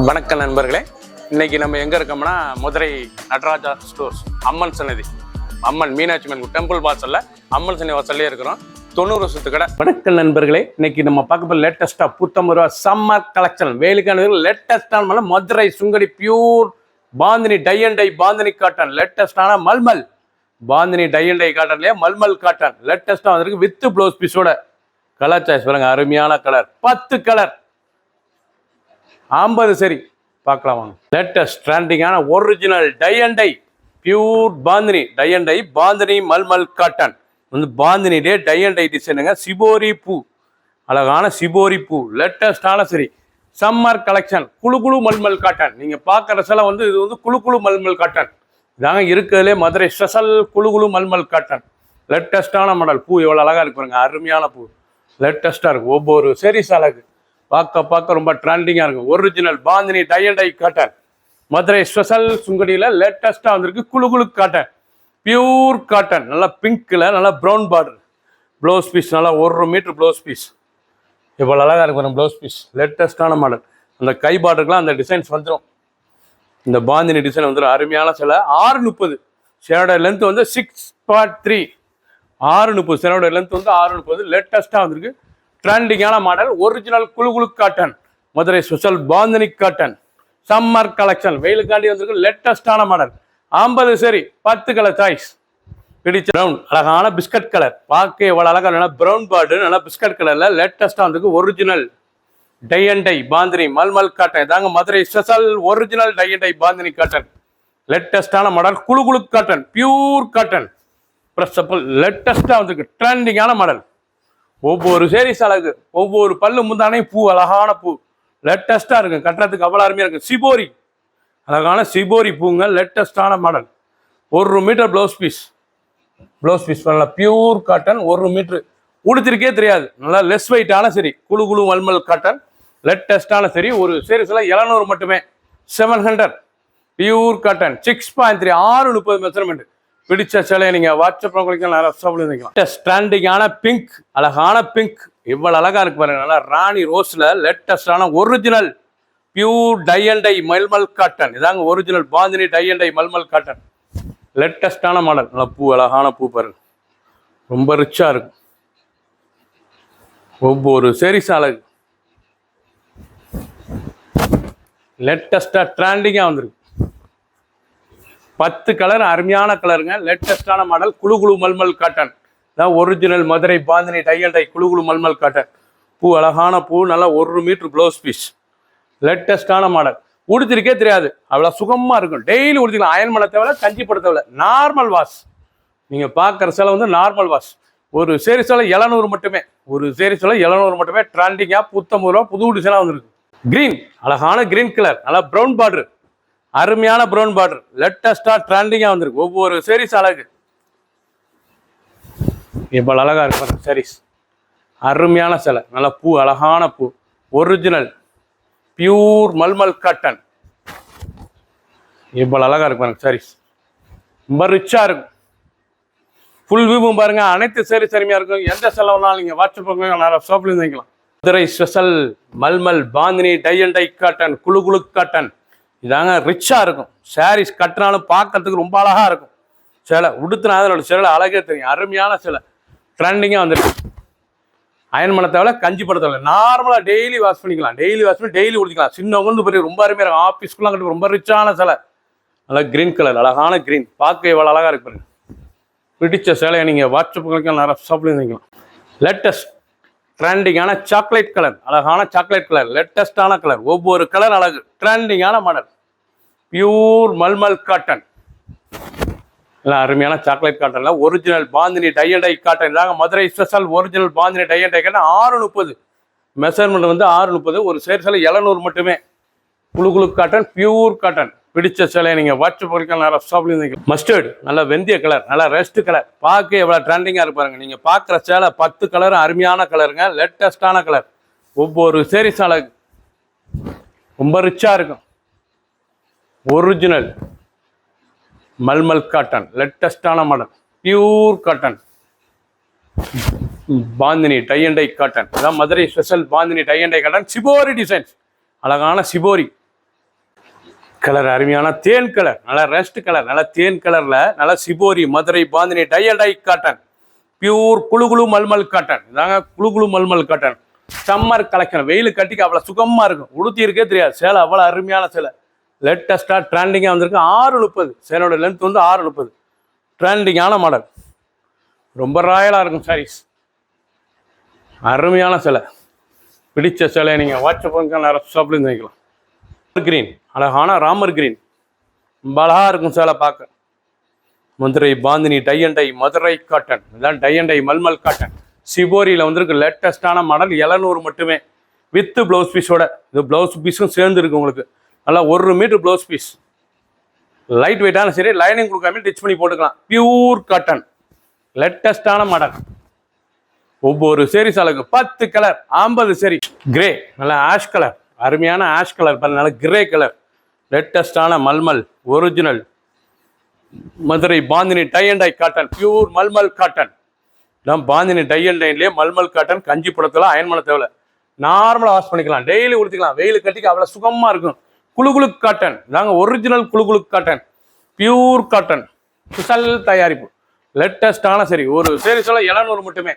வணக்கம் நண்பர்களே, இன்னைக்கு நம்ம எங்க இருக்கோம்னா மதுரை நடராஜா ஸ்டோர்ஸ் அம்மன் சன்னதி, அம்மன் மீனாட்சி அம்மன் டெம்பிள் வாசல்ல அம்மன் சன்னதி வாசல்லே இருக்கிறோம். 90 வருஷத்து கடை. வணக்கம் நண்பர்களே, இன்னைக்கு நம்ம பார்க்க போகிற லேட்டஸ்டா புத்தம்பது ரூபா சம்மர் கலெக்ஷன் வேலுக்கான லேட்டஸ்டான Madurai Sungudi pure bandhani tie and dye bandhani cotton, லேட்டஸ்டான malmal bandhani tie and dye காட்டன்லயே மல்மல் காட்டன் லேட்டஸ்டா வந்திருக்கு வித் ப்ளவுஸ் பீஸோட. கலர் சாய்ஸ் பாருங்க, அருமையான கலர், 10 கலர் 50 சரி பார்க்கலாம் வாங்க. லேட்டஸ்ட் ட்ரெண்டிங்கான original tie and dye pure bandhani tie and dye bandhani malmal cotton வந்து பாந்தினிலே டை அண்ட் டை டிசைனுங்க. சிபோரி பூ, அழகான சிபோரி பூ, லேட்டஸ்டான சரி சம்மர் கலெக்ஷன் குழு குழு மல்மல் காட்டன். நீங்கள் பார்க்குற சில வந்து இது வந்து குழு குழு மல்மல் காட்டன் இதாங்க இருக்கிறதுலே மதுரை ஸ்பெஷல் குழு குழு மல்மல் காட்டன். லேட்டஸ்டான மாடல், பூ எவ்வளோ அழகாக இருக்கு பாருங்க, அருமையான பூ லேட்டஸ்ட்டாக இருக்கும். ஒவ்வொரு சீரீஸ் அழகு பார்க்க ரொம்ப ட்ரெண்டிங்காக இருக்கும். Original bandhani tie and dye cotton Madurai special சுங்கடியில் லேட்டஸ்ட்டாக வந்திருக்கு குழு குழு காட்டன் பியூர் காட்டன். நல்லா பிங்க்கில் நல்லா ப்ரௌன் பார்டர், ப்ளவுஸ் பீஸ் நல்லா 1 மீட்டர் ப்ளவுஸ் பீஸ் இவ்வளோ அழகாக இருக்கும் ப்ளவுஸ் பீஸ். லேட்டஸ்ட்டான மாடல், அந்த கை பார்டருக்குலாம் அந்த டிசைன்ஸ் வந்துடும். இந்த பாந்தினி டிசைன் வந்துடும், அருமையான சில 630 சேரோட லென்த் வந்து 6.3 630 சேரோட லென்த் வந்து 630. லேட்டஸ்ட்டாக வந்திருக்கு ட்ரெண்டிங்கான மாடல் ஒரிஜினல் குழு குழு cotton Madurai special bandhani cotton summer collection வெயிலுக்காண்டி வந்திருக்கு. லேட்டஸ்டான மாடல் 50 சரி 10 கலர் சாய்ஸ். பிடிச்ச ப்ரௌன் அழகான பிஸ்கட் கலர், பார்க்க எவ்வளோ அழகாக நல்லா ப்ரௌன் பார்டர் நல்லா பிஸ்கட் கலரில் லேட்டஸ்ட்டாக வந்திருக்கு original tie and dye bandhani malmal cotton. இதாங்க Madurai special original tie and dye bandhani cotton. லேட்டஸ்டான மாடல் குழு குழு காட்டன் பியூர் காட்டன் ப்ரெஸ்ஸபிள் லேட்டஸ்ட்டாக வந்திருக்கு ட்ரெண்டிங்கான மாடல். ஒவ்வொரு சேரீஸ் அழகு, ஒவ்வொரு பல்லு முந்தானே பூ, அழகான பூ லேட்டஸ்ட்டாக இருக்கும், கட்டுறதுக்கு அவ்வளோ அருமையாக இருக்குது. சிபோரி அழகான சிபோரி பூங்க, லேட்டஸ்டான மாடல். 1 மீட்டர் ப்ளவுஸ் பீஸ் பண்ணலாம் பியூர் காட்டன் 1 மீட்ரு உடுத்திருக்கே தெரியாது. நல்லா லெஸ் வெயிட்டான சரி குழு குழு மல்மல் காட்டன் லேட்டஸ்டான சரி. ஒரு சேரீஸில் 700 மட்டுமே, 700 பியூர் காட்டன் 6.3 630 மெஷர்மெண்ட். பிடிச்ச சிலையை நீங்கள் வாட்ஸ்அப் நிறைய ஸ்டாண்டிங்கான பிங்க், அழகான பிங்க் இவ்வளோ அழகாக இருக்கு பாருங்க. நல்லா ராணி ரோஸில் லேட்டஸ்டான original pure tie and dye mulmul cotton. இதாங்க original bandhani tie and dye mulmul cotton லேட்டஸ்டான மாடல். நல்லா பூ, அழகான பூ பாருங்க, ரொம்ப ரிச்சாக இருக்கும். ஒவ்வொரு சேரீஸ் அழகு லேட்டஸ்டாக ட்ரெண்டிங்காக வந்திருக்கு. 10 கலர் அருமையான கலருங்க, லேட்டஸ்டான மாடல் குழு குழு மல்மல் காட்டன். தான் original Madurai bandhani tie and dye குழு குழு மல்மல் காட்டன். பூ அழகான பூ, நல்லா 1 மீட்டர் ப்ளவுஸ் பீஸ் லேட்டஸ்டான மாடல். உடுத்திருக்கே தெரியாது, அவ்வளோ சுகமாக இருக்கும். டெய்லி உடுத்திக்கலாம், அயன் பண்ண தேவை, கஞ்சி பட தேவை, நார்மல் வாஷ். நீங்கள் பார்க்குற சில வந்து நார்மல் வாஷ். ஒரு சேரீஸில் 700 மட்டுமே, ஒரு சேரீஸில் 700 மட்டுமே. ட்ரெண்டிங்காக புத்தம்பது ரூபா புது டிசைனாக வந்துருக்கு. க்ரீன் அழகான க்ரீன் கலர், நல்லா ப்ரௌன் பார்டர், அருமையான ப்ரௌன் பார்டர் லேட்டஸ்டாக ட்ரெண்டிங்காக வந்திருக்கு. ஒவ்வொரு சேரீஸ் அழகு இவ்வளோ அழகாக இருக்கும் சாரீஸ். அருமையான சிலை, நல்லா பூ, அழகான பூ, ஒரிஜினல் பியூர் மல்மல் காட்டன் இவ்வளோ அழகாக இருக்கும் சாரீஸ். ரொம்ப ரிச்சாக இருக்கும். ஃபுல் வியூவும் பாருங்க, அனைத்து சேரீஸ் அருமையாக இருக்கும். எந்த செலவுனாலும் நீங்கள் வாட்ஸ்அப் நிறைய ஷாப்லேருந்து வாங்கிக்கலாம். மதுரை ஸ்பெஷல் மல்மல் bandhani tie and dye cotton குழு குழு காட்டன். இதாங்க ரிச்சாக இருக்கும். சாரீஸ் கட்டினாலும் பார்க்கறதுக்கு ரொம்ப அழகாக இருக்கும். சிலை உடுத்தினா அதனோட சிலை அழகே தெரியும். அருமையான சிலை ட்ரெண்டிங்காக வந்துருக்கு. அயன் பண்ண தேவை, கஞ்சி பட தேவை, நார்மலாக டெய்லி வாஷ் பண்ணிக்கலாம். டெய்லி வாஷ் பண்ணி டெய்லி உடுத்திக்கலாம். சின்னவங்க பெரிய ரொம்ப அருமையாக இருக்கும். ஆஃபீஸ்க்குலாம் கட்டி ரொம்ப ரிச்சான சிலை. நல்லா க்ரீன் கலர், அழகான க்ரீன், பார்க்க இவ்வளோ அழகாக இருக்கு பாருங்க. பிடிச்ச சிலையை நீங்கள் வாட்ஸ்அப்புக்கு நிறைய ஷாப்லேயும் வாங்கிக்கலாம். லேட்டஸ்ட் ட்ரெண்டிங்கான சாக்லேட் கலர், அழகான சாக்லேட் கலர் லேட்டஸ்டான கலர். ஒவ்வொரு கலர் அழகு, ட்ரெண்டிங்கான மாடல் பியூர் மல்மல் காட்டன். எல்லாம் அருமையான சாக்லேட் காட்டன்ல original bandhani tie and dye cotton. இதாங்க Madurai special original bandhani tie and dye cotton. 630 measurement வந்து 630. ஒரு சேரீஸில் 700 மட்டுமே. குழு குழு காட்டன் பியூர் காட்டன். பிடிச்ச சிலையை நீங்கள் வாட்ஸ்அப் நிறைய ஷாப்லேயும் மஸ்டர்டு நல்லா வெந்திய கலர், நல்லா ரெஸ்ட் கலர், பார்க்க எவ்வளோ ட்ரெண்டிங்காக இருப்பாருங்க. நீங்கள் பார்க்குற சேலை 10 கலர் அருமையான கலருங்க, லேட்டஸ்டான கலர். ஒவ்வொரு சேரீஸ் அழகு ரொம்ப ரிச்சாக இருக்கும். ஒரிஜினல் மல்மல் காட்டன் லேட்டஸ்டான model pure cotton bandhani tie and dye cotton. இதான் Madurai special bandhani tie and dye cotton. Shibori designs, அழகான சிபோரி கலர் அருமையான தேன் கலர், நல்லா ரெஸ்ட் கலர், நல்லா தேன் கலர்ல நல்லா shibori Madurai bandhani tie and dye cotton, pure குழு மல்மல் காட்டன். இதாங்க குழு மல்மல் காட்டன். சம்மர் கலெக்ஷன், வெயில் கட்டிக்கு அவ்வளோ சுகமா இருக்கும். உடுத்தி இருக்கே தெரியாது, சேலை அவ்வளோ அருமையான சேலை. லேட்டஸ்டாக ட்ரெண்டிங்காக வந்திருக்கு. 6:30 சேலோட லென்த் வந்து 6:30. ட்ரெண்டிங்கான மாடல், ரொம்ப ராயலாக இருக்கும் சாரீஸ். அருமையான சேலை. பிடிச்ச சேலை நீங்கள் வாட்ஸ்அப் நிறைய ஷாப்லேருந்து வைக்கலாம். கிரீன், அழகான ராமர் கிரீன், ரொம்ப அழகாக இருக்கும் சேலை பார்க்க. Madurai bandhani tie and dye Madurai cotton, இதுதான் tie and dye mulmul cotton. சிபோரியில் வந்திருக்கு லேட்டஸ்டான மாடல். 700 மட்டுமே வித்து ப்ளவுஸ் பீஸோட. இது ப்ளவுஸ் பீஸும் சேர்ந்து இருக்கு உங்களுக்கு. நல்லா 1 மீட்டர் ப்ளவுஸ் பீஸ், லைட் வெயிட்டான சரி, லைனிங் கொடுக்காம டிச் பண்ணி போட்டுக்கலாம். பியூர் காட்டன், லேட்டஸ்டான மாடல். ஒவ்வொரு சேரீஸ் அழகு. 10 கலர், 50 சேரீ. கிரே, நல்லா ஆஷ் கலர், அருமையான ஆஷ் கலர், நல்ல கிரே கலர். லேட்டஸ்டான mulmul original Madurai bandhani tie and dye cotton, pure mulmul cotton. இதான் பாந்தினி டை அண்ட் டைன்லேயே மல்மல் காட்டன். கஞ்சி புடத்தில் அயன் பண்ண தேவை, நார்மலாக வாஷ் பண்ணிக்கலாம், டெய்லி உடுத்திக்கலாம். வெயில் கட்டிக்கு அவ்வளோ சுகமாக இருக்கும். குழு காட்டன், இதாங்க ஒரிஜினல் குழு காட்டன், பியூர் காட்டன், ஸ்பெஷல் தயாரிப்பு. லேட்டஸ்டான சரி. ஒரு சேரீ சொல்ல 700 மட்டுமே.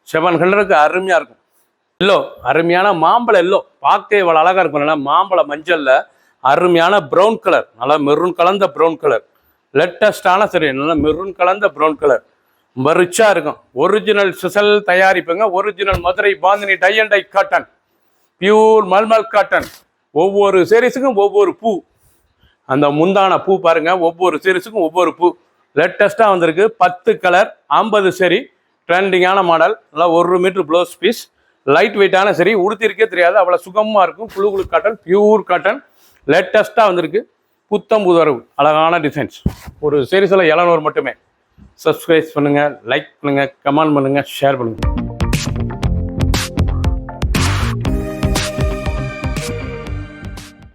700க்கு அருமையாக இருக்கும். எல்லோ, அருமையான மாம்பழ எல்லோ, பார்க்க இவ்வளோ அழகாக இருக்கும். நல்லா மாம்பழ மஞ்சளில் அருமையான ப்ரௌன் கலர், நல்லா மெரூன் கலந்த ப்ரௌன் கலர். லேட்டஸ்டான சரி, நல்லா மெரூன் கலந்த ப்ரௌன் கலர், ரொம்ப ரிச்சாக இருக்கும். ஒரிஜினல் ஸ்பெஷல் தயாரிப்புங்க. Original Madurai bandhani tie and dye cotton, pure mulmul cotton. ஒவ்வொரு சேரீஸுக்கும் ஒவ்வொரு பூ, அந்த முந்தான பூ பாருங்க. ஒவ்வொரு சேரீஸுக்கும் ஒவ்வொரு பூ. லேட்டஸ்டாக வந்திருக்கு. 10 கலர், 50 சரி. ட்ரெண்டிங்கான மாடல். நல்லா 1 மீட்டர் ப்ளவுஸ் பீஸ், லைட் வெயிட்டான சரி, உடுத்திருக்கே தெரியாது, அவ்வளோ சுகமாக இருக்கும். குழு காட்டன், பியூர் காட்டன். லேட்டஸ்ட்டாக வந்திருக்கு. புத்தம் புதரவு, அழகான டிசைன்ஸ். ஒரு சீரீஸில் 700 மட்டுமே. சப்ஸ்கிரைப் பண்ணுங்கள், லைக் பண்ணுங்கள், கமெண்ட் பண்ணுங்கள், ஷேர் பண்ணுங்கள்.